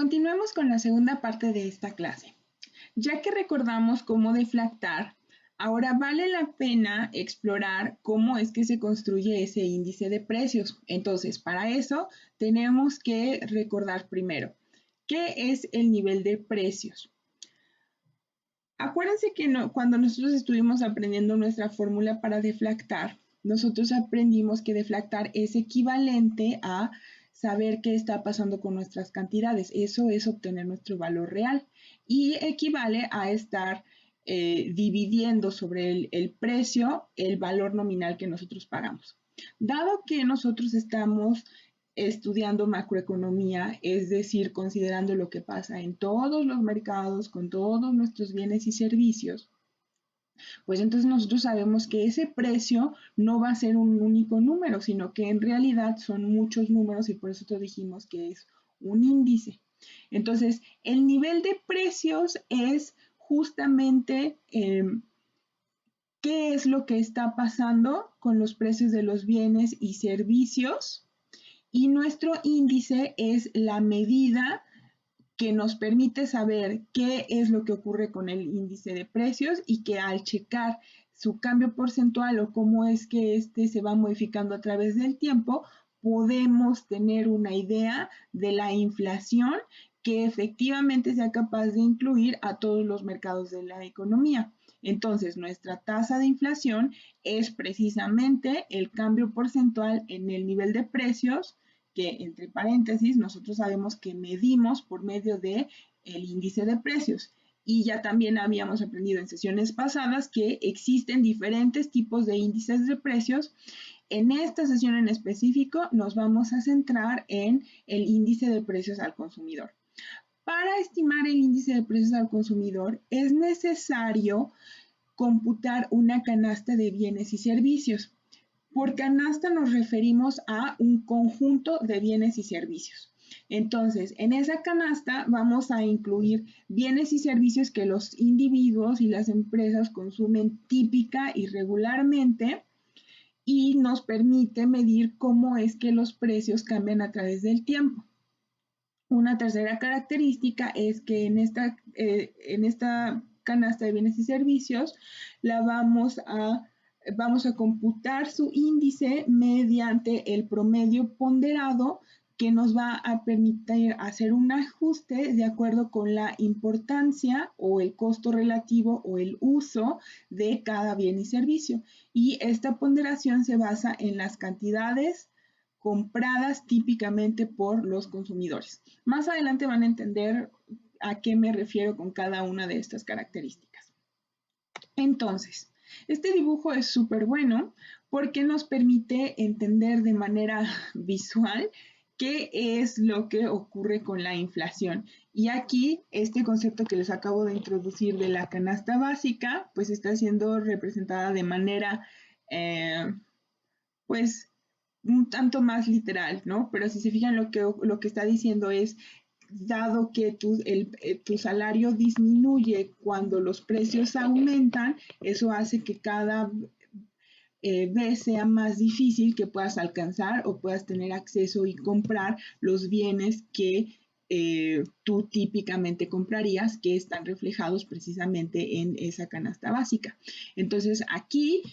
Continuemos con la segunda parte de esta clase. Ya que recordamos cómo deflactar, ahora vale la pena explorar cómo es que se construye ese índice de precios. Entonces, para eso tenemos que recordar primero, ¿qué es el nivel de precios? Acuérdense que cuando nosotros estuvimos aprendiendo nuestra fórmula para deflactar, nosotros aprendimos que deflactar es equivalente a saber qué está pasando con nuestras cantidades. Eso es obtener nuestro valor real y equivale a estar dividiendo sobre el precio el valor nominal que nosotros pagamos. Dado que nosotros estamos estudiando macroeconomía, es decir, considerando lo que pasa en todos los mercados, con todos nuestros bienes y servicios, pues entonces nosotros sabemos que ese precio no va a ser un único número, sino que en realidad son muchos números y por eso te dijimos que es un índice. Entonces, el nivel de precios es justamente qué es lo que está pasando con los precios de los bienes y servicios, y nuestro índice es la medida que nos permite saber qué es lo que ocurre con el índice de precios y que al checar su cambio porcentual o cómo es que este se va modificando a través del tiempo, podemos tener una idea de la inflación que efectivamente sea capaz de incluir a todos los mercados de la economía. Entonces, nuestra tasa de inflación es precisamente el cambio porcentual en el nivel de precios que, entre paréntesis, nosotros sabemos que medimos por medio de el índice de precios. Y ya también habíamos aprendido en sesiones pasadas que existen diferentes tipos de índices de precios. En esta sesión en específico nos vamos a centrar en el índice de precios al consumidor. Para estimar el índice de precios al consumidor es necesario computar una canasta de bienes y servicios. Por canasta nos referimos a un conjunto de bienes y servicios. Entonces, en esa canasta vamos a incluir bienes y servicios que los individuos y las empresas consumen típica y regularmente y nos permite medir cómo es que los precios cambian a través del tiempo. Una tercera característica es que en esta canasta de bienes y servicios vamos a computar su índice mediante el promedio ponderado que nos va a permitir hacer un ajuste de acuerdo con la importancia o el costo relativo o el uso de cada bien y servicio. Y esta ponderación se basa en las cantidades compradas típicamente por los consumidores. Más adelante van a entender a qué me refiero con cada una de estas características. Entonces, este dibujo es súper bueno porque nos permite entender de manera visual qué es lo que ocurre con la inflación. Y aquí, este concepto que les acabo de introducir de la canasta básica, pues está siendo representada de manera, pues, un tanto más literal, ¿no? Pero si se fijan lo que está diciendo es, dado que tu salario disminuye cuando los precios aumentan, eso hace que cada vez sea más difícil que puedas alcanzar o puedas tener acceso y comprar los bienes que tú típicamente comprarías, que están reflejados precisamente en esa canasta básica. Entonces, aquí,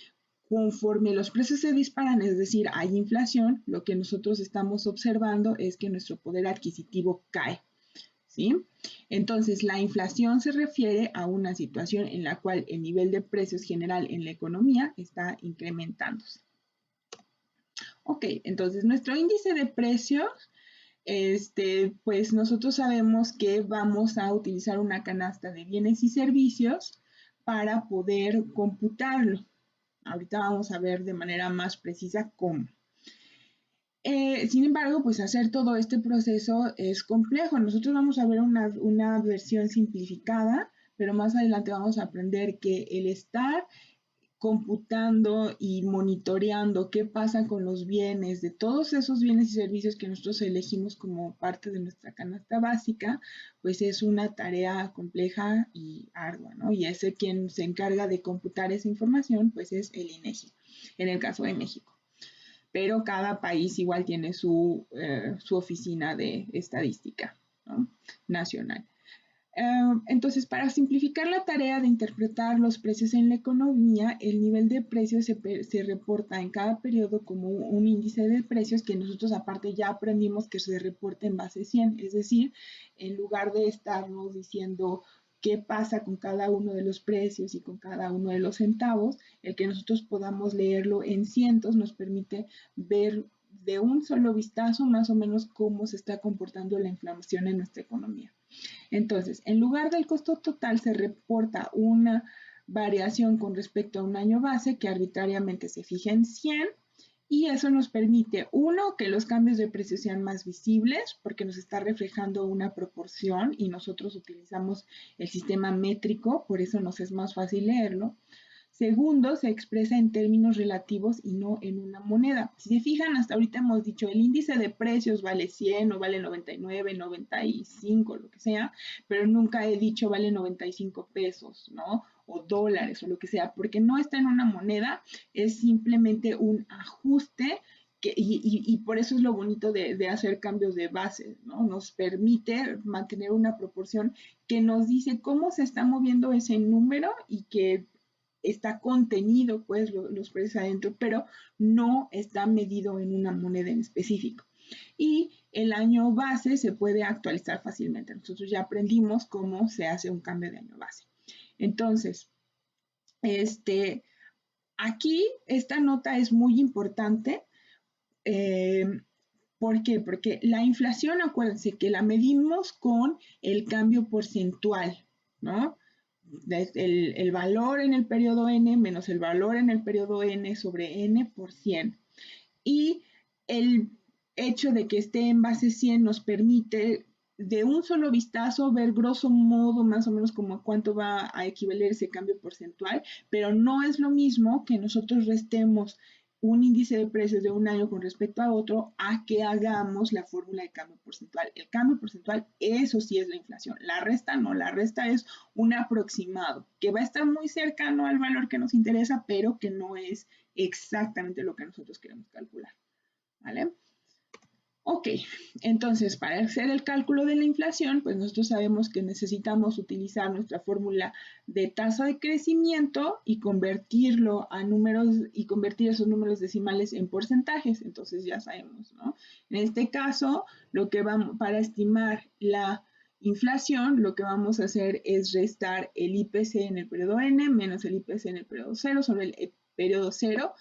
conforme los precios se disparan, es decir, hay inflación, lo que nosotros estamos observando es que nuestro poder adquisitivo cae, ¿sí? Entonces, la inflación se refiere a una situación en la cual el nivel de precios general en la economía está incrementándose. Ok, entonces nuestro índice de precios, pues nosotros sabemos que vamos a utilizar una canasta de bienes y servicios para poder computarlo. Ahorita vamos a ver de manera más precisa cómo. Sin embargo, pues hacer todo este proceso es complejo. Nosotros vamos a ver una versión simplificada, pero más adelante vamos a aprender que el estar computando y monitoreando qué pasa con los bienes, de todos esos bienes y servicios que nosotros elegimos como parte de nuestra canasta básica, pues es una tarea compleja y ardua, ¿no? Y ese quien se encarga de computar esa información, pues es el INEGI, en el caso de México. Pero cada país igual tiene su oficina de estadística, ¿no? Nacional. Entonces, para simplificar la tarea de interpretar los precios en la economía, el nivel de precios se reporta en cada periodo como un índice de precios que nosotros aparte ya aprendimos que se reporta en base 100, es decir, en lugar de estarnos diciendo qué pasa con cada uno de los precios y con cada uno de los centavos, el que nosotros podamos leerlo en cientos nos permite ver de un solo vistazo más o menos cómo se está comportando la inflación en nuestra economía. Entonces, en lugar del costo total se reporta una variación con respecto a un año base que arbitrariamente se fija en 100 y eso nos permite, uno, que los cambios de precio sean más visibles porque nos está reflejando una proporción y nosotros utilizamos el sistema métrico, por eso nos es más fácil leerlo. Segundo, se expresa en términos relativos y no en una moneda. Si se fijan, hasta ahorita hemos dicho el índice de precios vale 100 o vale 99, 95, lo que sea, pero nunca he dicho vale 95 pesos, ¿no? O dólares o lo que sea, porque no está en una moneda, es simplemente un ajuste y por eso es lo bonito de hacer cambios de base, ¿no? Nos permite mantener una proporción que nos dice cómo se está moviendo ese número y que está contenido, pues, los precios adentro, pero no está medido en una moneda en específico. Y el año base se puede actualizar fácilmente. Nosotros ya aprendimos cómo se hace un cambio de año base. Entonces, aquí esta nota es muy importante. ¿Por qué? Porque la inflación, acuérdense que la medimos con el cambio porcentual, ¿no? El valor en el periodo n menos el valor en el periodo n sobre n por 100. Y el hecho de que esté en base 100 nos permite de un solo vistazo ver grosso modo más o menos como a cuánto va a equivaler ese cambio porcentual, pero no es lo mismo que nosotros restemos un índice de precios de un año con respecto a otro a que hagamos la fórmula de cambio porcentual. El cambio porcentual, eso sí es la inflación. La resta no, la resta es un aproximado que va a estar muy cercano al valor que nos interesa, pero que no es exactamente lo que nosotros queremos calcular. ¿Vale? Ok, entonces para hacer el cálculo de la inflación, pues nosotros sabemos que necesitamos utilizar nuestra fórmula de tasa de crecimiento y convertirlo a números y convertir esos números decimales en porcentajes. Entonces ya sabemos, ¿no? En este caso, lo que vamos para estimar la inflación, lo que vamos a hacer es restar el IPC en el periodo n menos el IPC en el periodo 0 sobre el periodo 0.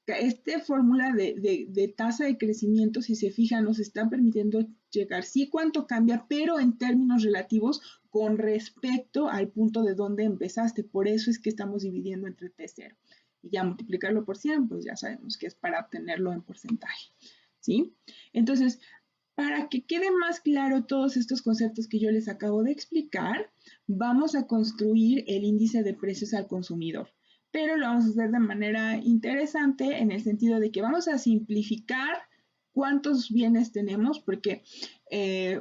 Esta fórmula de tasa de crecimiento, si se fijan, nos está permitiendo llegar, sí, cuánto cambia, pero en términos relativos con respecto al punto de donde empezaste. Por eso es que estamos dividiendo entre T0. Y ya multiplicarlo por 100, pues ya sabemos que es para obtenerlo en porcentaje. ¿Sí? Entonces, para que quede más claro todos estos conceptos que yo les acabo de explicar, vamos a construir el índice de precios al consumidor. Pero lo vamos a hacer de manera interesante en el sentido de que vamos a simplificar cuántos bienes tenemos, porque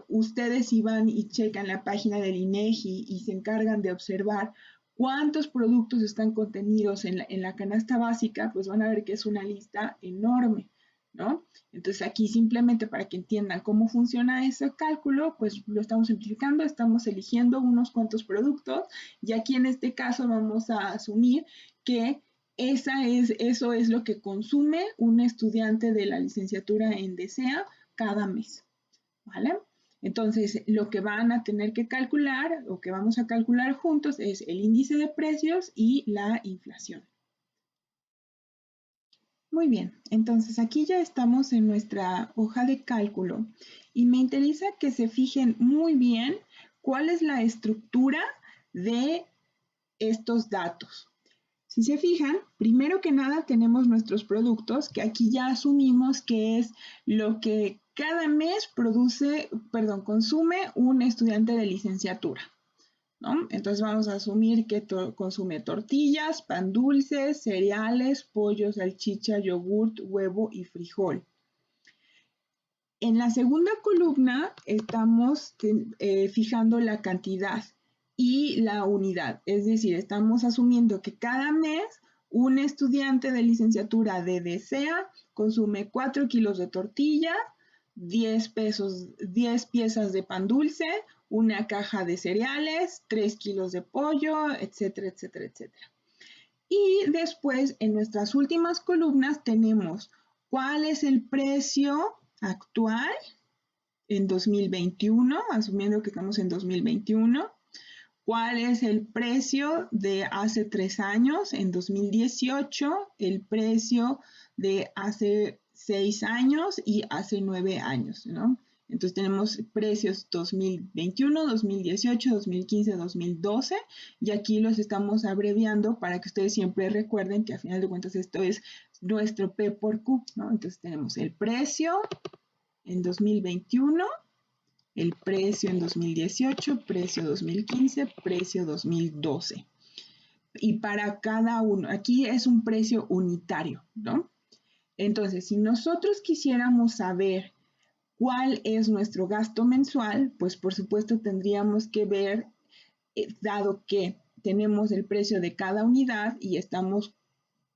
ustedes si van y checan la página del INEGI y se encargan de observar cuántos productos están contenidos en la canasta básica, pues van a ver que es una lista enorme, ¿no? Entonces aquí simplemente para que entiendan cómo funciona ese cálculo, pues lo estamos simplificando, estamos eligiendo unos cuantos productos y aquí en este caso vamos a asumir que eso es lo que consume un estudiante de la licenciatura en DESEA cada mes, ¿vale? Entonces, lo que van a tener que calcular, o que vamos a calcular juntos, es el índice de precios y la inflación. Muy bien, entonces aquí ya estamos en nuestra hoja de cálculo y me interesa que se fijen muy bien cuál es la estructura de estos datos. Si se fijan, primero que nada tenemos nuestros productos, que aquí ya asumimos que es lo que cada mes consume un estudiante de licenciatura, ¿no? Entonces vamos a asumir que consume tortillas, pan dulces, cereales, pollo, salchicha, yogurt, huevo y frijol. En la segunda columna estamos fijando la cantidad y la unidad, es decir, estamos asumiendo que cada mes un estudiante de licenciatura de DESEA consume 4 kilos de tortilla, 10 pesos, 10 piezas de pan dulce, una caja de cereales, 3 kilos de pollo, etcétera, etcétera, etcétera. Y después, en nuestras últimas columnas, tenemos cuál es el precio actual en 2021, asumiendo que estamos en 2021, cuál es el precio de hace 3 años, en 2018, el precio de hace 6 años y hace 9 años, ¿no? Entonces tenemos precios 2021, 2018, 2015, 2012 y aquí los estamos abreviando para que ustedes siempre recuerden que a final de cuentas esto es nuestro P por Q, ¿no? Entonces tenemos el precio en 2021, el precio en 2018, precio 2015, precio 2012. Y para cada uno, aquí es un precio unitario, ¿no? Entonces, si nosotros quisiéramos saber cuál es nuestro gasto mensual, pues por supuesto tendríamos que ver, dado que tenemos el precio de cada unidad y estamos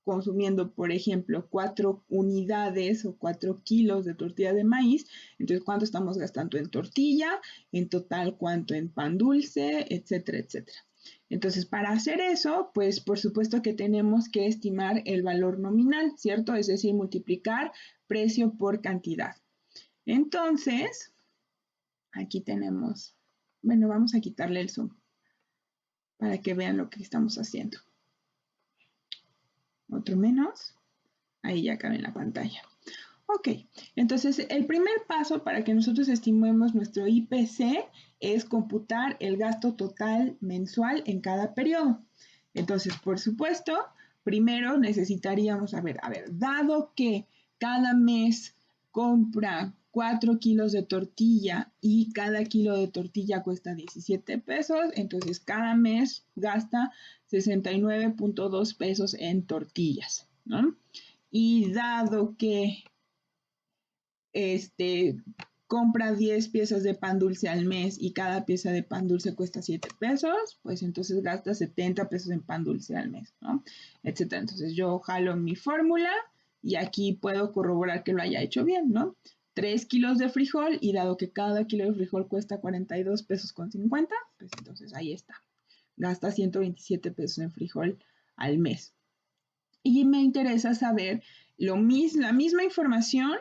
consumiendo, por ejemplo, 4 unidades o 4 kilos de tortilla de maíz, entonces cuánto estamos gastando en tortilla, en total cuánto en pan dulce, etcétera, etcétera. Entonces, para hacer eso, pues por supuesto que tenemos que estimar el valor nominal, ¿cierto? Es decir, multiplicar precio por cantidad. Entonces, aquí tenemos, bueno, vamos a quitarle el zoom para que vean lo que estamos haciendo. Otro menos. Ahí ya cabe en la pantalla. Ok, entonces el primer paso para que nosotros estimemos nuestro IPC es computar el gasto total mensual en cada periodo. Entonces, por supuesto, primero necesitaríamos saber, dado que cada mes compra 4 kilos de tortilla y cada kilo de tortilla cuesta 17 pesos, entonces cada mes gasta 69.2 pesos en tortillas, ¿no? Y dado que compra 10 piezas de pan dulce al mes y cada pieza de pan dulce cuesta 7 pesos, pues entonces gasta 70 pesos en pan dulce al mes, ¿no? Etcétera. Entonces yo jalo mi fórmula y aquí puedo corroborar que lo haya hecho bien, ¿no? 3 kilos de frijol y dado que cada kilo de frijol cuesta 42 pesos con 50, pues entonces ahí está. Gasta 127 pesos en frijol al mes. Y me interesa saber la misma información,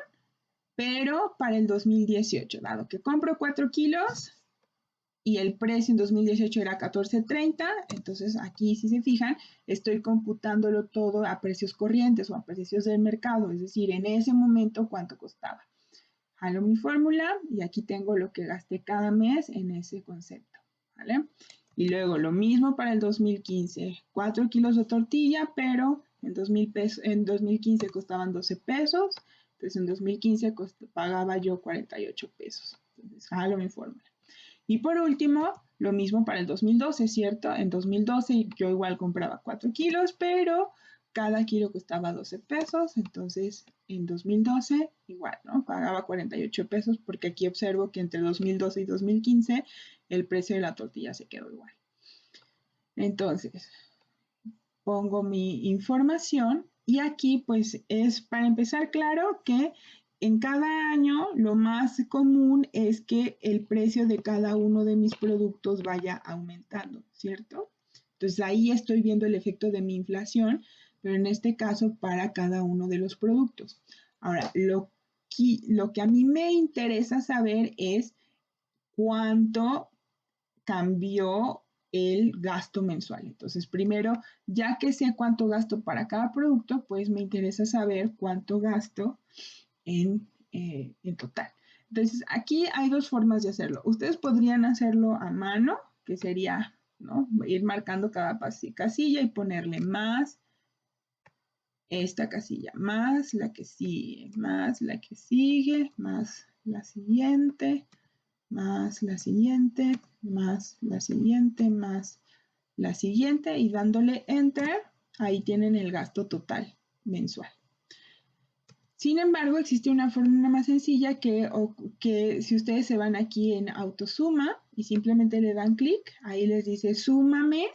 pero para el 2018, dado que compro 4 kilos y el precio en 2018 era 14.30, entonces aquí, si se fijan, estoy computándolo todo a precios corrientes o a precios del mercado, es decir, en ese momento cuánto costaba. Jalo mi fórmula y aquí tengo lo que gasté cada mes en ese concepto, ¿vale? Y luego lo mismo para el 2015, 4 kilos de tortilla, pero en 2015 costaban 12 pesos, entonces en 2015 pagaba yo 48 pesos. Entonces jalo mi fórmula. Y por último, lo mismo para el 2012, ¿cierto? En 2012 yo igual compraba 4 kilos, pero cada kilo costaba 12 pesos, entonces en 2012 igual, ¿no? Pagaba 48 pesos porque aquí observo que entre 2012 y 2015 el precio de la tortilla se quedó igual. Entonces, pongo mi información y aquí pues es para empezar claro que en cada año lo más común es que el precio de cada uno de mis productos vaya aumentando, ¿cierto? Entonces ahí estoy viendo el efecto de mi inflación, pero en este caso para cada uno de los productos. Ahora, lo que a mí me interesa saber es cuánto cambió el gasto mensual. Entonces, primero, ya que sé cuánto gasto para cada producto, pues me interesa saber cuánto gasto en total. Entonces, aquí hay dos formas de hacerlo. Ustedes podrían hacerlo a mano, que sería, ¿no? Ir marcando cada casilla y ponerle más esta casilla, más la que sigue, más la que sigue, más la siguiente, más la siguiente, más la siguiente, más la siguiente y dándole enter, ahí tienen el gasto total mensual. Sin embargo, existe una forma más sencilla que si ustedes se van aquí en autosuma y simplemente le dan clic, ahí les dice súmame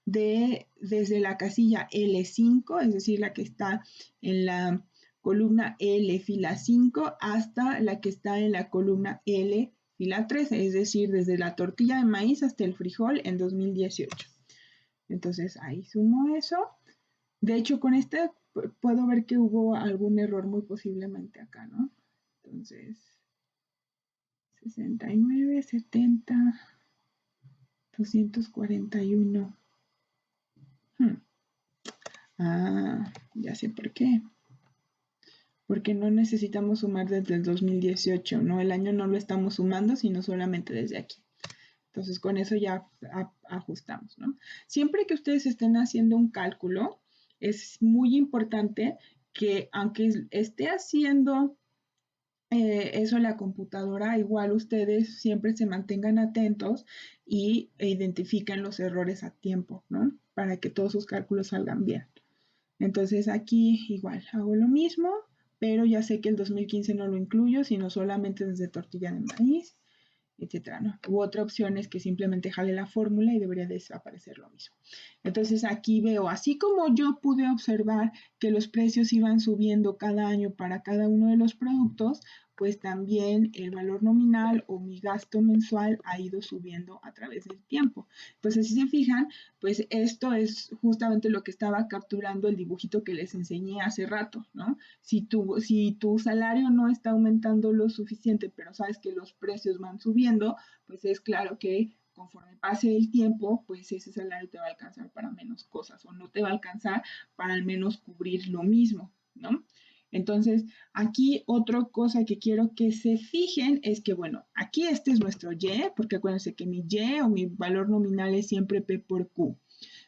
desde la casilla L5, es decir, la que está en la columna L, fila 5, hasta la que está en la columna L, fila 13, es decir, desde la tortilla de maíz hasta el frijol en 2018. Entonces ahí sumo eso. De hecho, con este puedo ver que hubo algún error muy posiblemente acá, ¿no? Entonces, 69, 70, 241. Ya sé por qué. Porque no necesitamos sumar desde el 2018, ¿no? El año no lo estamos sumando, sino solamente desde aquí. Entonces, con eso ya ajustamos, ¿no? Siempre que ustedes estén haciendo un cálculo, es muy importante que aunque esté haciendo eso la computadora, igual ustedes siempre se mantengan atentos y identifiquen los errores a tiempo, ¿no? Para que todos sus cálculos salgan bien. Entonces aquí igual hago lo mismo, pero ya sé que el 2015 no lo incluyo, sino solamente desde tortilla de maíz, etcétera, ¿no? U otra opción es que simplemente jale la fórmula y debería desaparecer lo mismo. Entonces aquí veo, así como yo pude observar que los precios iban subiendo cada año para cada uno de los productos, pues también el valor nominal o mi gasto mensual ha ido subiendo a través del tiempo. Entonces, si se fijan, pues esto es justamente lo que estaba capturando el dibujito que les enseñé hace rato, ¿no? Si tu salario no está aumentando lo suficiente, pero sabes que los precios van subiendo, pues es claro que conforme pase el tiempo, pues ese salario te va a alcanzar para menos cosas o no te va a alcanzar para al menos cubrir lo mismo, ¿no? Entonces, aquí otra cosa que quiero que se fijen es que, bueno, aquí este es nuestro Y, porque acuérdense que mi Y o mi valor nominal es siempre P por Q.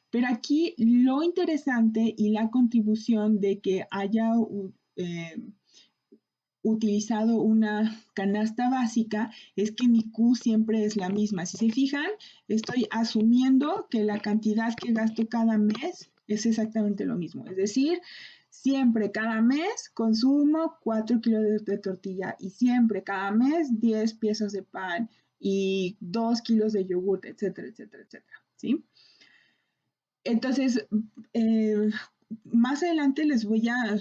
Pero aquí lo interesante y la contribución de que haya utilizado una canasta básica es que mi Q siempre es la misma. Si se fijan, estoy asumiendo que la cantidad que gasto cada mes es exactamente lo mismo. Es decir, siempre cada mes consumo 4 kilos de tortilla y siempre cada mes 10 piezas de pan y 2 kilos de yogur, etcétera, etcétera, etcétera. ¿Sí? Entonces, más adelante les voy a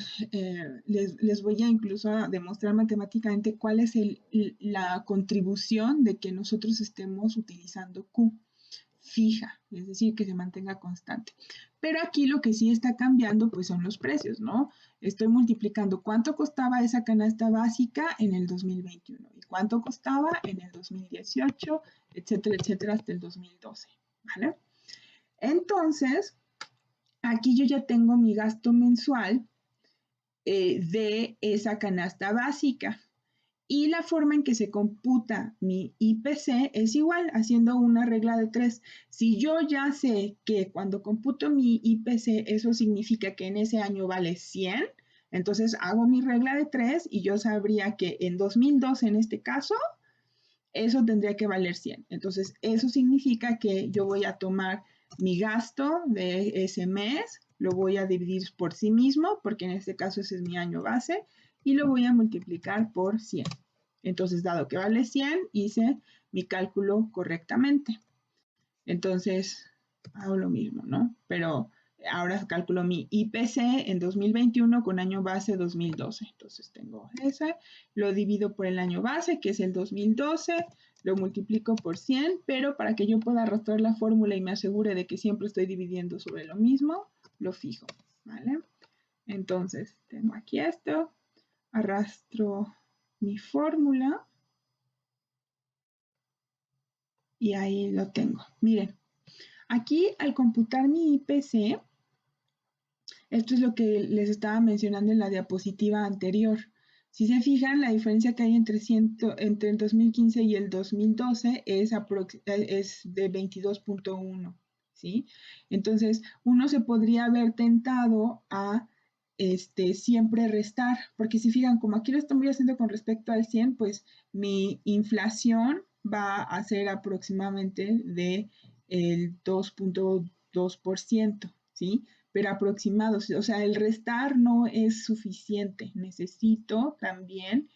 incluso a demostrar matemáticamente cuál es la contribución de que nosotros estemos utilizando Q fija, es decir, que se mantenga constante. Pero aquí lo que sí está cambiando pues son los precios, ¿no? Estoy multiplicando cuánto costaba esa canasta básica en el 2021 y cuánto costaba en el 2018, etcétera, etcétera, hasta el 2012, ¿vale? Entonces, aquí yo ya tengo mi gasto mensual de esa canasta básica. Y la forma en que se computa mi IPC es igual, haciendo una regla de 3. Si yo ya sé que cuando computo mi IPC, eso significa que en ese año vale 100, entonces hago mi regla de 3 y yo sabría que en 2012, en este caso, eso tendría que valer 100. Entonces, eso significa que yo voy a tomar mi gasto de ese mes, lo voy a dividir por sí mismo, porque en este caso ese es mi año base, y lo voy a multiplicar por 100. Entonces, dado que vale 100, hice mi cálculo correctamente. Entonces, hago lo mismo, ¿no? Pero ahora calculo mi IPC en 2021 con año base 2012. Entonces, tengo ese, lo divido por el año base, que es el 2012, lo multiplico por 100, pero para que yo pueda arrastrar la fórmula y me asegure de que siempre estoy dividiendo sobre lo mismo, lo fijo, ¿vale? Entonces, tengo aquí esto, arrastro mi fórmula y ahí lo tengo. Miren, aquí al computar mi IPC, esto es lo que les estaba mencionando en la diapositiva anterior. Si se fijan, la diferencia que hay entre el 2015 y el 2012 es de 22.1, ¿sí? Entonces, uno se podría haber tentado a siempre restar, porque si fijan, como aquí lo estamos haciendo con respecto al 100, pues mi inflación va a ser aproximadamente de el 2.2%, ¿sí? Pero aproximados, o sea, el restar no es suficiente, necesito también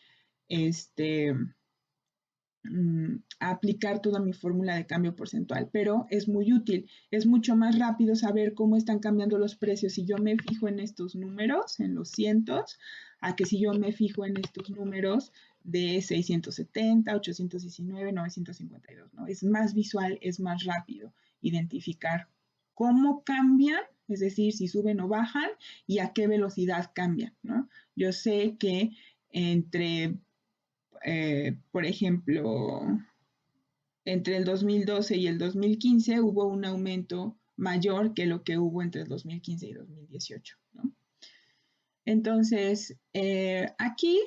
aplicar toda mi fórmula de cambio porcentual, pero es muy útil, es mucho más rápido saber cómo están cambiando los precios. Si yo me fijo en estos números, en los cientos, a que si yo me fijo en estos números de 670, 819, 952, ¿no? Es más visual, es más rápido identificar cómo cambian, es decir, si suben o bajan y a qué velocidad cambian, ¿no? Yo sé que entre, por ejemplo, entre el 2012 y el 2015 hubo un aumento mayor que lo que hubo entre el 2015 y 2018, ¿no? Entonces, aquí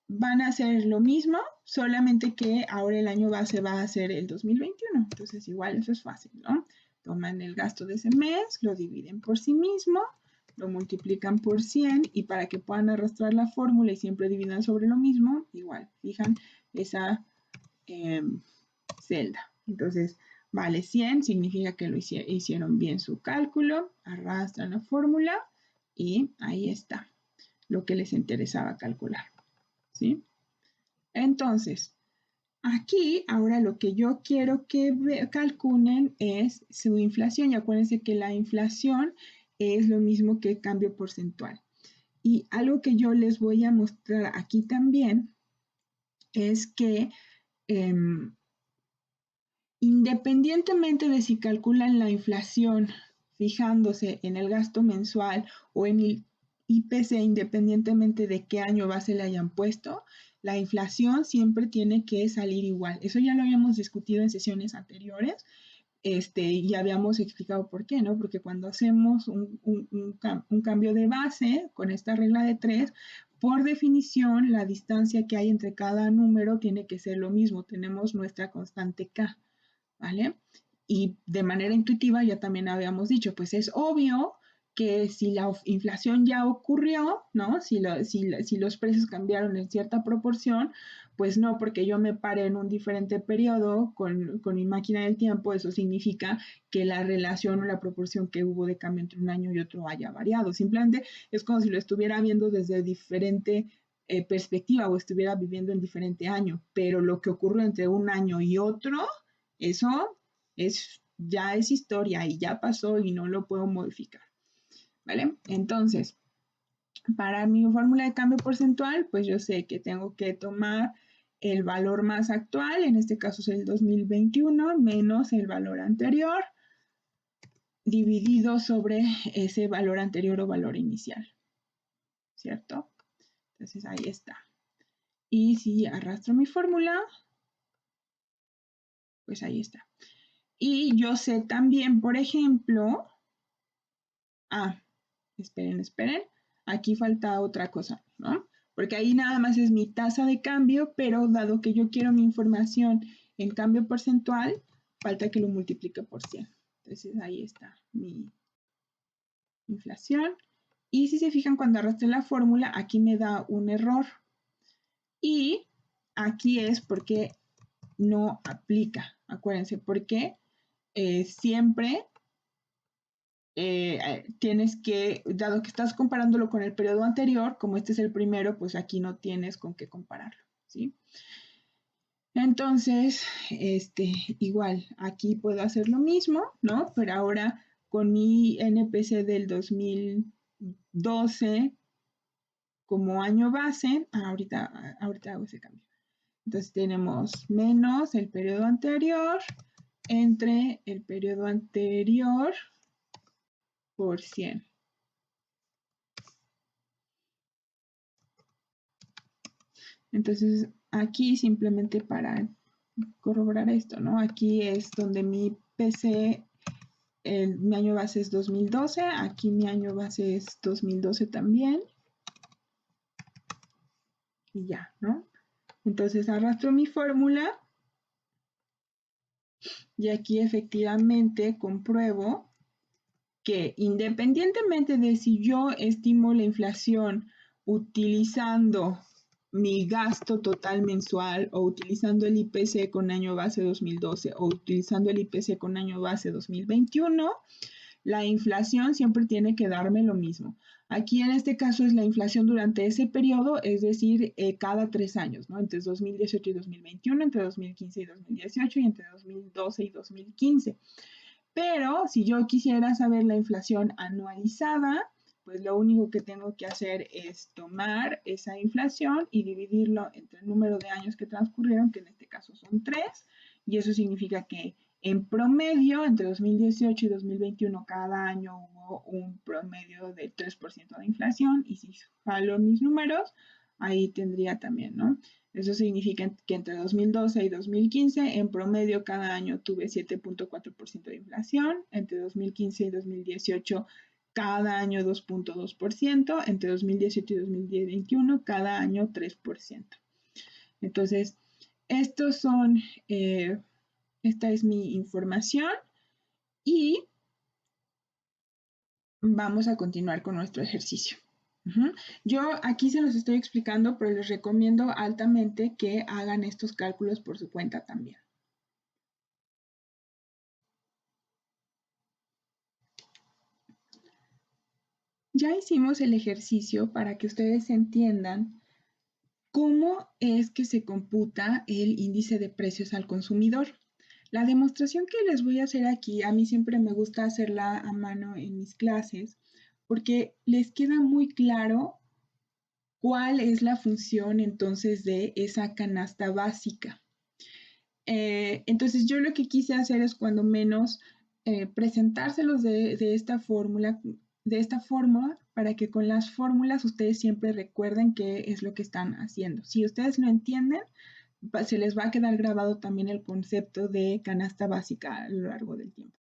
van a hacer lo mismo, solamente que ahora el año base va a ser el 2021. Entonces, igual eso es fácil, ¿no? Toman el gasto de ese mes, lo dividen por sí mismo, lo multiplican por 100 y para que puedan arrastrar la fórmula y siempre dividan sobre lo mismo, igual, fijan esa celda. Entonces, vale 100, significa que lo hicieron bien su cálculo, arrastran la fórmula y ahí está lo que les interesaba calcular, ¿sí? Entonces, aquí ahora lo que yo quiero que calculen es su inflación. Y acuérdense que la inflación es lo mismo que el cambio porcentual. Y algo que yo les voy a mostrar aquí también es que independientemente de si calculan la inflación fijándose en el gasto mensual o en el IPC, independientemente de qué año base le hayan puesto, la inflación siempre tiene que salir igual. Eso ya lo habíamos discutido en sesiones anteriores, y habíamos explicado por qué, ¿no? Porque cuando hacemos un cambio de base con esta regla de 3, por definición, la distancia que hay entre cada número tiene que ser lo mismo. Tenemos nuestra constante K, ¿vale? Y de manera intuitiva ya también habíamos dicho, pues es obvio que si la inflación ya ocurrió, ¿no? Si los precios cambiaron en cierta proporción, pues no, porque yo me pare en un diferente periodo con mi máquina del tiempo, eso significa que la relación o la proporción que hubo de cambio entre un año y otro haya variado. Simplemente es como si lo estuviera viendo desde diferente perspectiva o estuviera viviendo en diferente año, pero lo que ocurrió entre un año y otro, eso ya es historia y ya pasó y no lo puedo modificar, ¿vale? Entonces, para mi fórmula de cambio porcentual, pues yo sé que tengo que tomar el valor más actual, en este caso es el 2021, menos el valor anterior, dividido sobre ese valor anterior o valor inicial, ¿cierto? Entonces ahí está. Y si arrastro mi fórmula, pues ahí está. Y yo sé también, por ejemplo, esperen, aquí falta otra cosa, ¿no? Porque ahí nada más es mi tasa de cambio, pero dado que yo quiero mi información en cambio porcentual, falta que lo multiplique por 100. Entonces ahí está mi inflación. Y si se fijan, cuando arrastré la fórmula, aquí me da un error. Y aquí es porque no aplica. Acuérdense, porque siempre tienes que, dado que estás comparándolo con el periodo anterior, como este es el primero, pues aquí no tienes con qué compararlo, ¿sí? Entonces, igual, aquí puedo hacer lo mismo, ¿no? Pero ahora con mi NPC del 2012 como año base, ahorita hago ese cambio. Entonces tenemos menos el periodo anterior entre el periodo anterior por 100. Entonces, aquí simplemente para corroborar esto, ¿no? Aquí es donde mi PC, mi año base es 2012, aquí mi año base es 2012 también. Y ya, ¿no? Entonces arrastro mi fórmula y aquí efectivamente compruebo que independientemente de si yo estimo la inflación utilizando mi gasto total mensual o utilizando el IPC con año base 2012 o utilizando el IPC con año base 2021, la inflación siempre tiene que darme lo mismo. Aquí en este caso es la inflación durante ese periodo, es decir, cada 3 años, ¿no? Entre 2018 y 2021, entre 2015 y 2018 y entre 2012 y 2015. Pero si yo quisiera saber la inflación anualizada, pues lo único que tengo que hacer es tomar esa inflación y dividirlo entre el número de años que transcurrieron, que en este caso son 3, y eso significa que en promedio, entre 2018 y 2021, cada año hubo un promedio de 3% de inflación, y si jalo mis números, ahí tendría también, ¿no? Eso significa que entre 2012 y 2015, en promedio, cada año tuve 7.4% de inflación. Entre 2015 y 2018, cada año 2.2%. Entre 2018 y 2021, cada año 3%. Entonces, esta es mi información y vamos a continuar con nuestro ejercicio. Yo aquí se los estoy explicando, pero les recomiendo altamente que hagan estos cálculos por su cuenta también. Ya hicimos el ejercicio para que ustedes entiendan cómo es que se computa el índice de precios al consumidor. La demostración que les voy a hacer aquí, a mí siempre me gusta hacerla a mano en mis clases, porque les queda muy claro cuál es la función entonces de esa canasta básica. Entonces yo lo que quise hacer es cuando menos presentárselos de esta fórmula, de esta forma, para que con las fórmulas ustedes siempre recuerden qué es lo que están haciendo. Si ustedes lo entienden, se les va a quedar grabado también el concepto de canasta básica a lo largo del tiempo.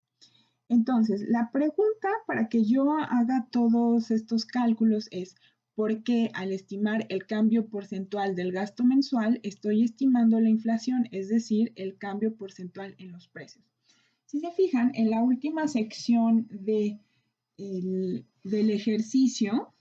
Entonces, la pregunta para que yo haga todos estos cálculos es, ¿por qué al estimar el cambio porcentual del gasto mensual estoy estimando la inflación, es decir, el cambio porcentual en los precios? Si se fijan, en la última sección del ejercicio,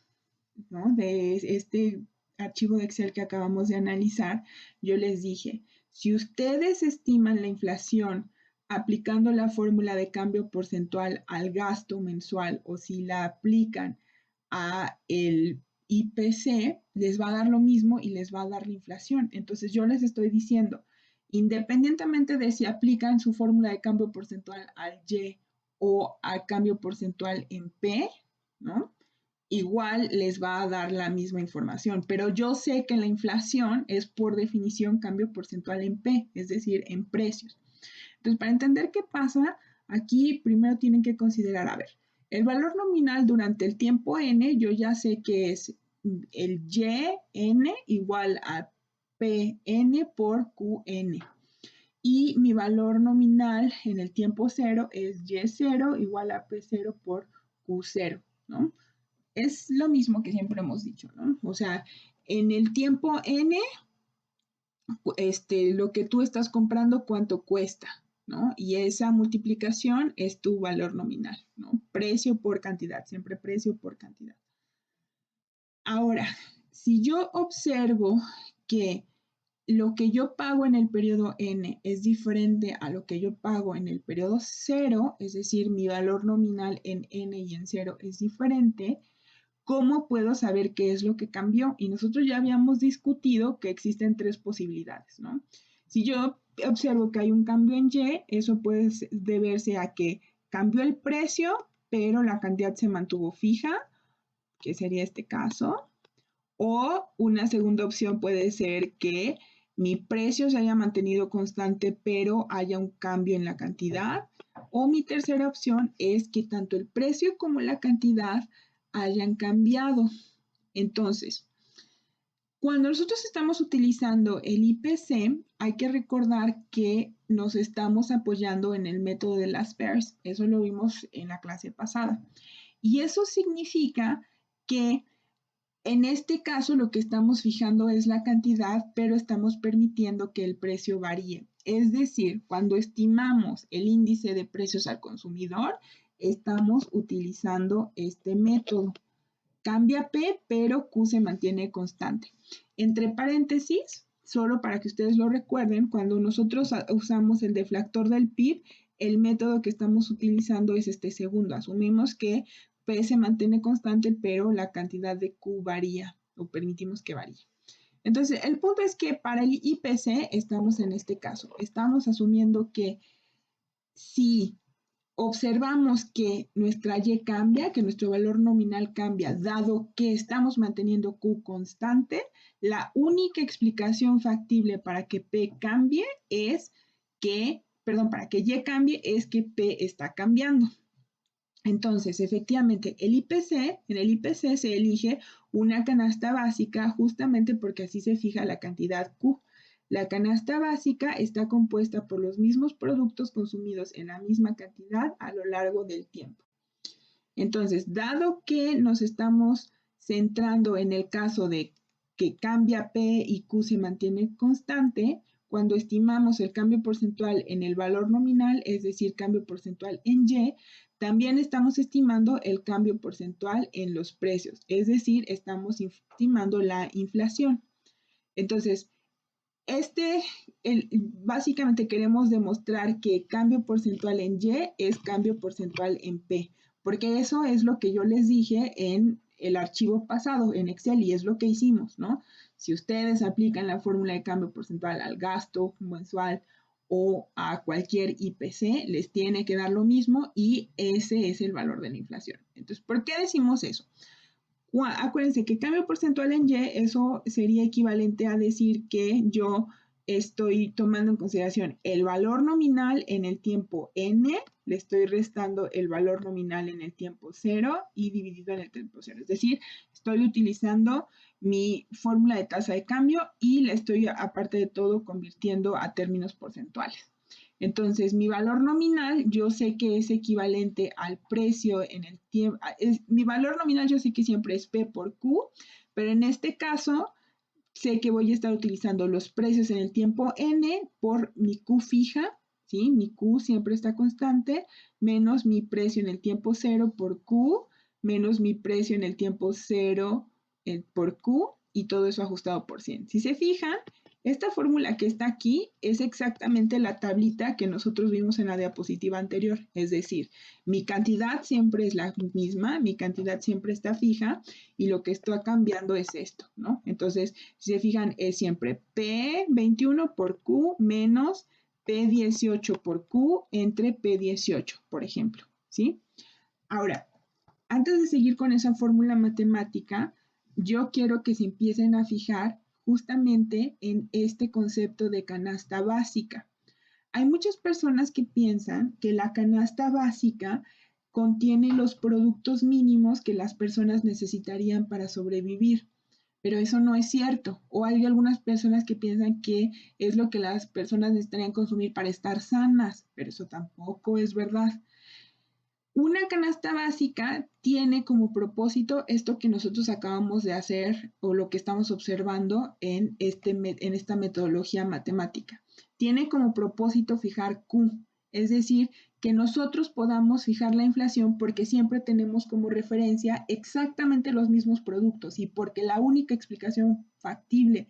¿no?, de este archivo de Excel que acabamos de analizar, yo les dije, si ustedes estiman la inflación aplicando la fórmula de cambio porcentual al gasto mensual o si la aplican a el IPC, les va a dar lo mismo y les va a dar la inflación. Entonces yo les estoy diciendo, independientemente de si aplican su fórmula de cambio porcentual al Y o al cambio porcentual en P, ¿no?, igual les va a dar la misma información, pero yo sé que la inflación es por definición cambio porcentual en P, es decir, en precios. Entonces, para entender qué pasa, aquí primero tienen que considerar, a ver, el valor nominal durante el tiempo n, yo ya sé que es el yn igual a pn por qn. Y mi valor nominal en el tiempo cero es y0 igual a p0 por q0, ¿no? Es lo mismo que siempre hemos dicho, ¿no? O sea, en el tiempo n, lo que tú estás comprando, cuánto cuesta, ¿no? Y esa multiplicación es tu valor nominal, ¿no? Precio por cantidad, siempre precio por cantidad. Ahora, si yo observo que lo que yo pago en el periodo n es diferente a lo que yo pago en el periodo 0, es decir, mi valor nominal en n y en 0 es diferente, ¿cómo puedo saber qué es lo que cambió? Y nosotros ya habíamos discutido que existen 3 posibilidades, ¿no? Si yo observo que hay un cambio en Y, eso puede deberse a que cambió el precio, pero la cantidad se mantuvo fija, que sería este caso. O una segunda opción puede ser que mi precio se haya mantenido constante, pero haya un cambio en la cantidad. O mi tercera opción es que tanto el precio como la cantidad hayan cambiado. Entonces, cuando nosotros estamos utilizando el IPC, hay que recordar que nos estamos apoyando en el método de las pairs. Eso lo vimos en la clase pasada. Y eso significa que en este caso lo que estamos fijando es la cantidad, pero estamos permitiendo que el precio varíe. Es decir, cuando estimamos el índice de precios al consumidor, estamos utilizando este método. Cambia P, pero Q se mantiene constante. Entre paréntesis, solo para que ustedes lo recuerden, cuando nosotros usamos el deflactor del PIB, el método que estamos utilizando es este segundo. Asumimos que P se mantiene constante, pero la cantidad de Q varía, o permitimos que varíe. Entonces, el punto es que para el IPC estamos en este caso. Estamos asumiendo que si observamos que nuestra Y cambia, que nuestro valor nominal cambia, dado que estamos manteniendo Q constante, la única explicación factible para que P cambie es que, perdón, para que Y cambie es que P está cambiando. Entonces, efectivamente, en el IPC se elige una canasta básica justamente porque así se fija la cantidad Q. La canasta básica está compuesta por los mismos productos consumidos en la misma cantidad a lo largo del tiempo. Entonces, dado que nos estamos centrando en el caso de que cambia P y Q se mantiene constante, cuando estimamos el cambio porcentual en el valor nominal, es decir, cambio porcentual en Y, también estamos estimando el cambio porcentual en los precios, es decir, estamos estimando la inflación. Entonces, básicamente queremos demostrar que cambio porcentual en Y es cambio porcentual en P, porque eso es lo que yo les dije en el archivo pasado, en Excel, y es lo que hicimos, ¿no? Si ustedes aplican la fórmula de cambio porcentual al gasto mensual o a cualquier IPC, les tiene que dar lo mismo y ese es el valor de la inflación. Entonces, ¿por qué decimos eso? Acuérdense que cambio porcentual en Y, eso sería equivalente a decir que yo estoy tomando en consideración el valor nominal en el tiempo N, le estoy restando el valor nominal en el tiempo 0 y dividido en el tiempo 0. Es decir, estoy utilizando mi fórmula de tasa de cambio y la estoy, aparte de todo, convirtiendo a términos porcentuales. Entonces, mi valor nominal yo sé que es equivalente al precio en el tiempo. Mi valor nominal yo sé que siempre es P por Q, pero en este caso sé que voy a estar utilizando los precios en el tiempo N por mi Q fija, ¿sí? Mi Q siempre está constante, menos mi precio en el tiempo 0 por Q, menos mi precio en el tiempo 0 por Q, y todo eso ajustado por 100. Si se fijan, esta fórmula que está aquí es exactamente la tablita que nosotros vimos en la diapositiva anterior. Es decir, mi cantidad siempre es la misma, mi cantidad siempre está fija y lo que está cambiando es esto, ¿no? Entonces, si se fijan, es siempre P21 por Q menos P18 por Q entre P18, por ejemplo, ¿sí? Ahora, antes de seguir con esa fórmula matemática, yo quiero que se empiecen a fijar justamente en este concepto de canasta básica. Hay muchas personas que piensan que la canasta básica contiene los productos mínimos que las personas necesitarían para sobrevivir, pero eso no es cierto. O hay algunas personas que piensan que es lo que las personas necesitarían consumir para estar sanas, pero eso tampoco es verdad. Una canasta básica tiene como propósito esto que nosotros acabamos de hacer o lo que estamos observando en esta metodología matemática. Tiene como propósito fijar Q, es decir, que nosotros podamos fijar la inflación porque siempre tenemos como referencia exactamente los mismos productos y porque la única explicación factible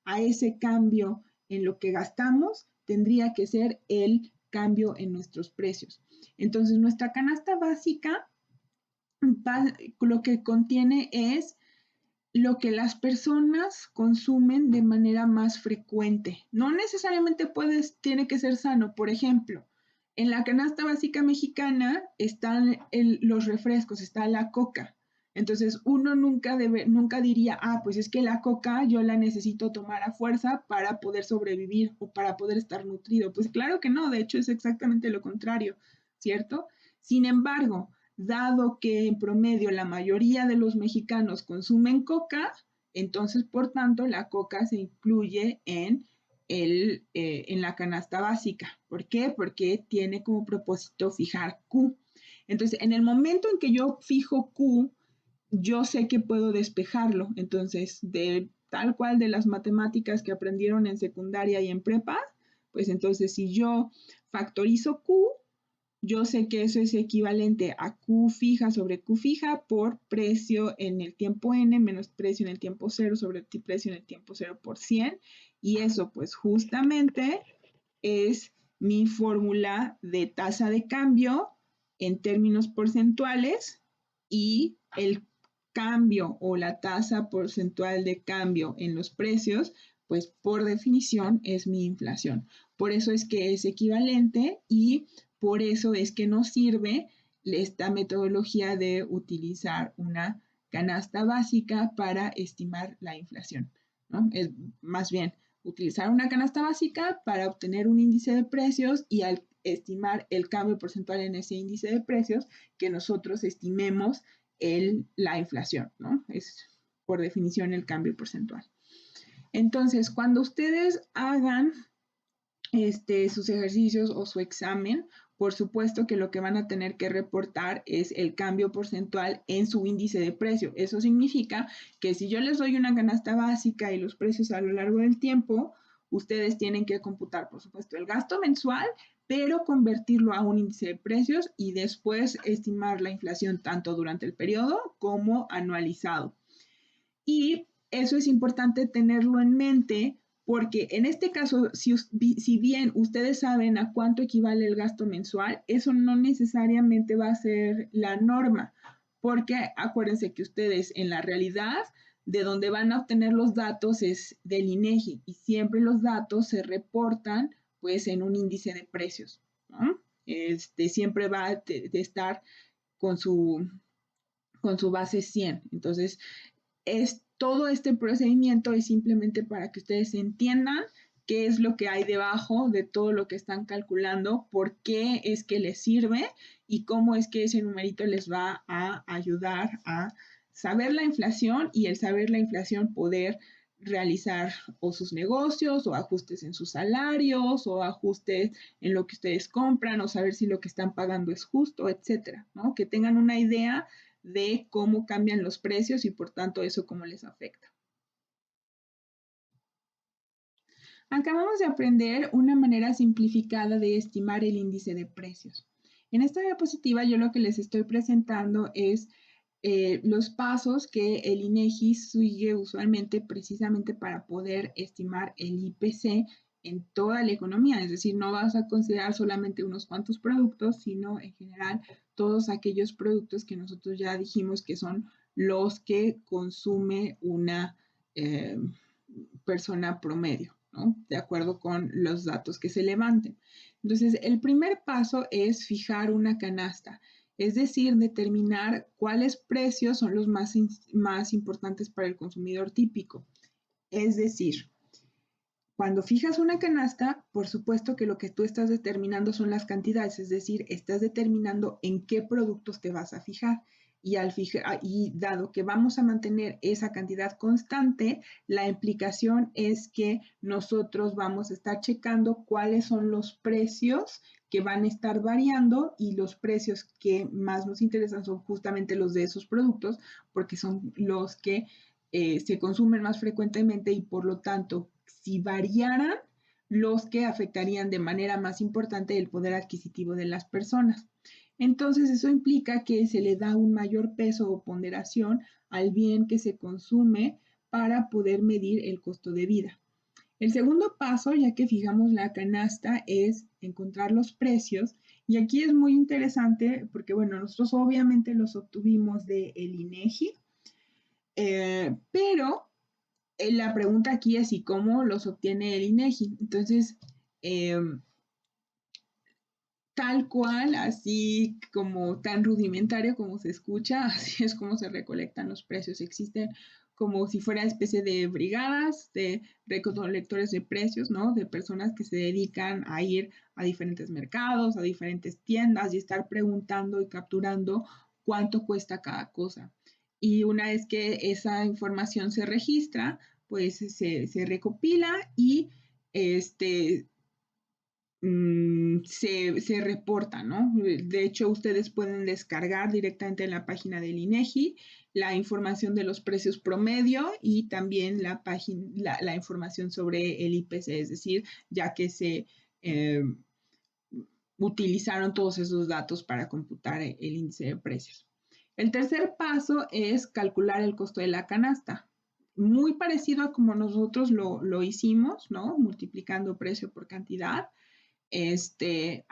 a ese cambio en lo que gastamos tendría que ser el cambio en nuestros precios. Entonces, nuestra canasta básica lo que contiene es lo que las personas consumen de manera más frecuente. No necesariamente tiene que ser sano. Por ejemplo, en la canasta básica mexicana están los refrescos, está la coca. Entonces, uno nunca diría, pues es que la coca yo la necesito tomar a fuerza para poder sobrevivir o para poder estar nutrido. Pues claro que no, de hecho es exactamente lo contrario, ¿cierto? Sin embargo, dado que en promedio la mayoría de los mexicanos consumen coca, entonces, por tanto, la coca se incluye en la canasta básica. ¿Por qué? Porque tiene como propósito fijar Q. Entonces, en el momento en que yo fijo Q, yo sé que puedo despejarlo. Entonces, de tal cual de las matemáticas que aprendieron en secundaria y en prepa, pues entonces si yo factorizo Q, yo sé que eso es equivalente a Q fija sobre Q fija por precio en el tiempo N menos precio en el tiempo 0 sobre precio en el tiempo 0 por 100. Y eso pues justamente es mi fórmula de tasa de cambio en términos porcentuales y el cambio o la tasa porcentual de cambio en los precios, pues por definición es mi inflación. Por eso es que es equivalente y por eso es que nos sirve esta metodología de utilizar una canasta básica para estimar la inflación, ¿no? Es más bien utilizar una canasta básica para obtener un índice de precios y al estimar el cambio porcentual en ese índice de precios, que nosotros estimemos la inflación, ¿no? Es por definición el cambio porcentual. Entonces, cuando ustedes hagan sus ejercicios o su examen, por supuesto que lo que van a tener que reportar es el cambio porcentual en su índice de precio. Eso significa que si yo les doy una canasta básica y los precios a lo largo del tiempo, ustedes tienen que computar, por supuesto, el gasto mensual, pero convertirlo a un índice de precios y después estimar la inflación tanto durante el periodo como anualizado. Y eso es importante tenerlo en mente porque en este caso, si bien ustedes saben a cuánto equivale el gasto mensual, eso no necesariamente va a ser la norma, porque acuérdense que ustedes en la realidad de donde van a obtener los datos es del INEGI y siempre los datos se reportan pues en un índice de precios, ¿no? Siempre va a estar con su base 100. Entonces, todo este procedimiento es simplemente para que ustedes entiendan qué es lo que hay debajo de todo lo que están calculando, por qué es que les sirve y cómo es que ese numerito les va a ayudar a saber la inflación y el saber la inflación poder realizar o sus negocios o ajustes en sus salarios o ajustes en lo que ustedes compran o saber si lo que están pagando es justo, etcétera, ¿no? Que tengan una idea de cómo cambian los precios y por tanto eso cómo les afecta. Acabamos de aprender una manera simplificada de estimar el índice de precios. En esta diapositiva yo lo que les estoy presentando es los pasos que el INEGI sigue usualmente precisamente para poder estimar el IPC en toda la economía, es decir, no vas a considerar solamente unos cuantos productos, sino en general todos aquellos productos que nosotros ya dijimos que son los que consume una persona promedio, ¿no? De acuerdo con los datos que se levanten. Entonces, el primer paso es fijar una canasta, es decir, determinar cuáles precios son los más importantes para el consumidor típico. Es decir, cuando fijas una canasta, por supuesto que lo que tú estás determinando son las cantidades, es decir, estás determinando en qué productos te vas a fijar. Y dado que vamos a mantener esa cantidad constante, la implicación es que nosotros vamos a estar checando cuáles son los precios que van a estar variando y los precios que más nos interesan son justamente los de esos productos porque son los que se consumen más frecuentemente y por lo tanto, si variaran, los que afectarían de manera más importante el poder adquisitivo de las personas. Entonces, eso implica que se le da un mayor peso o ponderación al bien que se consume para poder medir el costo de vida. El segundo paso, ya que fijamos la canasta, es encontrar los precios. Y aquí es muy interesante porque, bueno, nosotros obviamente los obtuvimos del INEGI, pero la pregunta aquí es ¿y cómo los obtiene el INEGI? Entonces, tal cual, así como tan rudimentario como se escucha, así es como se recolectan los precios. Existen como si fuera especie de brigadas de recolectores de precios, ¿no? De personas que se dedican a ir a diferentes mercados, a diferentes tiendas y estar preguntando y capturando cuánto cuesta cada cosa. Y una vez que esa información se registra, pues se recopila y se reporta, ¿no? De hecho, ustedes pueden descargar directamente en la página del INEGI la información de los precios promedio y también la información sobre el IPC, es decir, ya que se utilizaron todos esos datos para computar el índice de precios. El tercer paso es calcular el costo de la canasta. Muy parecido a como nosotros lo hicimos, ¿no? Multiplicando precio por cantidad se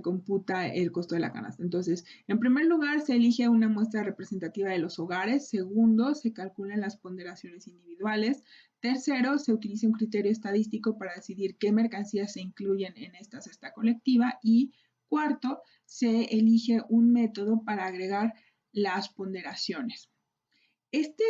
computa el costo de la canasta. Entonces, en primer lugar, se elige una muestra representativa de los hogares. Segundo, se calculan las ponderaciones individuales. Tercero, se utiliza un criterio estadístico para decidir qué mercancías se incluyen en esta cesta colectiva. Y cuarto, se elige un método para agregar las ponderaciones. Este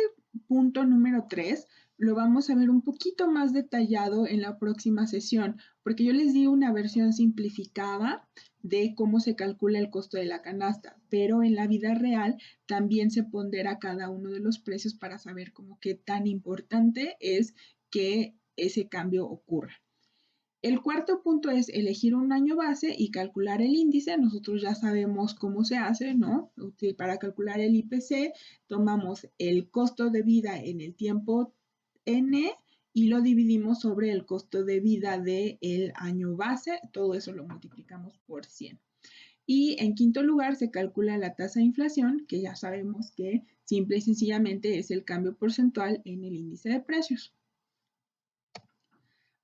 punto número 3 lo vamos a ver un poquito más detallado en la próxima sesión, porque yo les di una versión simplificada de cómo se calcula el costo de la canasta, pero en la vida real también se pondera cada uno de los precios para saber cómo qué tan importante es que ese cambio ocurra. El cuarto punto es elegir un año base y calcular el índice. Nosotros ya sabemos cómo se hace, ¿no? Para calcular el IPC, tomamos el costo de vida en el tiempo N y lo dividimos sobre el costo de vida del año base. Todo eso lo multiplicamos por 100. Y en quinto lugar se calcula la tasa de inflación, que ya sabemos que simple y sencillamente es el cambio porcentual en el índice de precios.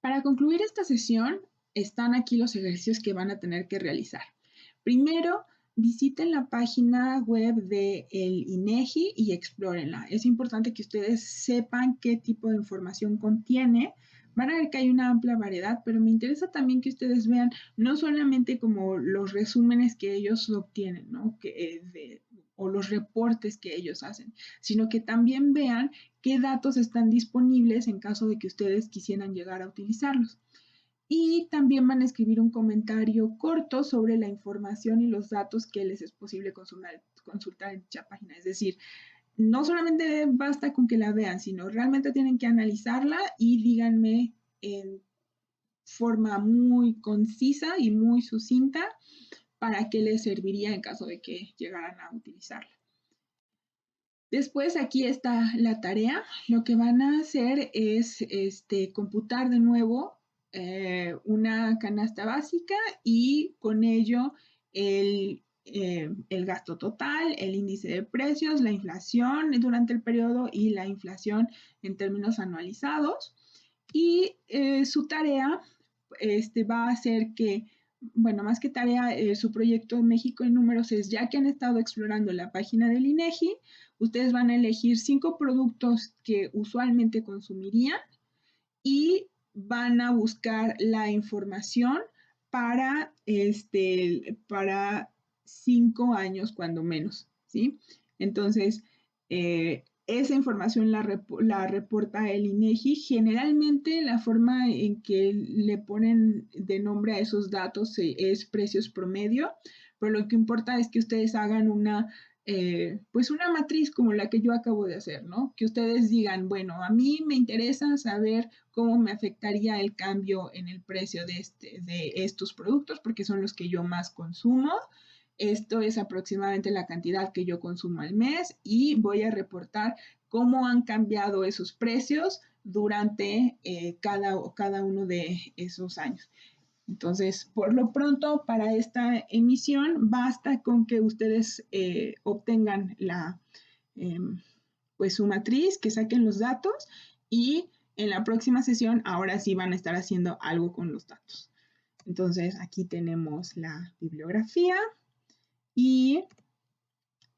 Para concluir esta sesión, están aquí los ejercicios que van a tener que realizar. Primero, visiten la página web del INEGI y explórenla. Es importante que ustedes sepan qué tipo de información contiene. Van a ver que hay una amplia variedad, pero me interesa también que ustedes vean no solamente como los resúmenes que ellos obtienen, ¿no? O los reportes que ellos hacen, sino que también vean qué datos están disponibles en caso de que ustedes quisieran llegar a utilizarlos. Y también van a escribir un comentario corto sobre la información y los datos que les es posible consultar en dicha página. Es decir, no solamente basta con que la vean, sino realmente tienen que analizarla y díganme en forma muy concisa y muy sucinta para qué les serviría en caso de que llegaran a utilizarla. Después aquí está la tarea. Lo que van a hacer es computar de nuevo una canasta básica y con ello el gasto total, el índice de precios, la inflación durante el periodo y la inflación en términos anualizados. Y su tarea va a ser que, bueno, más que tarea, su proyecto México en Números es, ya que han estado explorando la página del INEGI, ustedes van a elegir 5 productos que usualmente consumirían y van a buscar la información para 5 años cuando menos, ¿sí? Entonces, esa información la reporta el INEGI. Generalmente la forma en que le ponen de nombre a esos datos es precios promedio, pero lo que importa es que ustedes hagan pues una matriz como la que yo acabo de hacer, ¿no? Que ustedes digan, bueno, a mí me interesa saber cómo me afectaría el cambio en el precio de estos productos, porque son los que yo más consumo. Esto es aproximadamente la cantidad que yo consumo al mes y voy a reportar cómo han cambiado esos precios durante cada uno de esos años. Entonces, por lo pronto, para esta emisión, basta con que ustedes obtengan pues su matriz, que saquen los datos y en la próxima sesión, ahora sí van a estar haciendo algo con los datos. Entonces, aquí tenemos la bibliografía y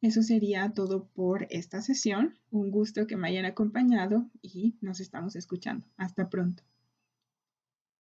eso sería todo por esta sesión. Un gusto que me hayan acompañado y nos estamos escuchando. Hasta pronto.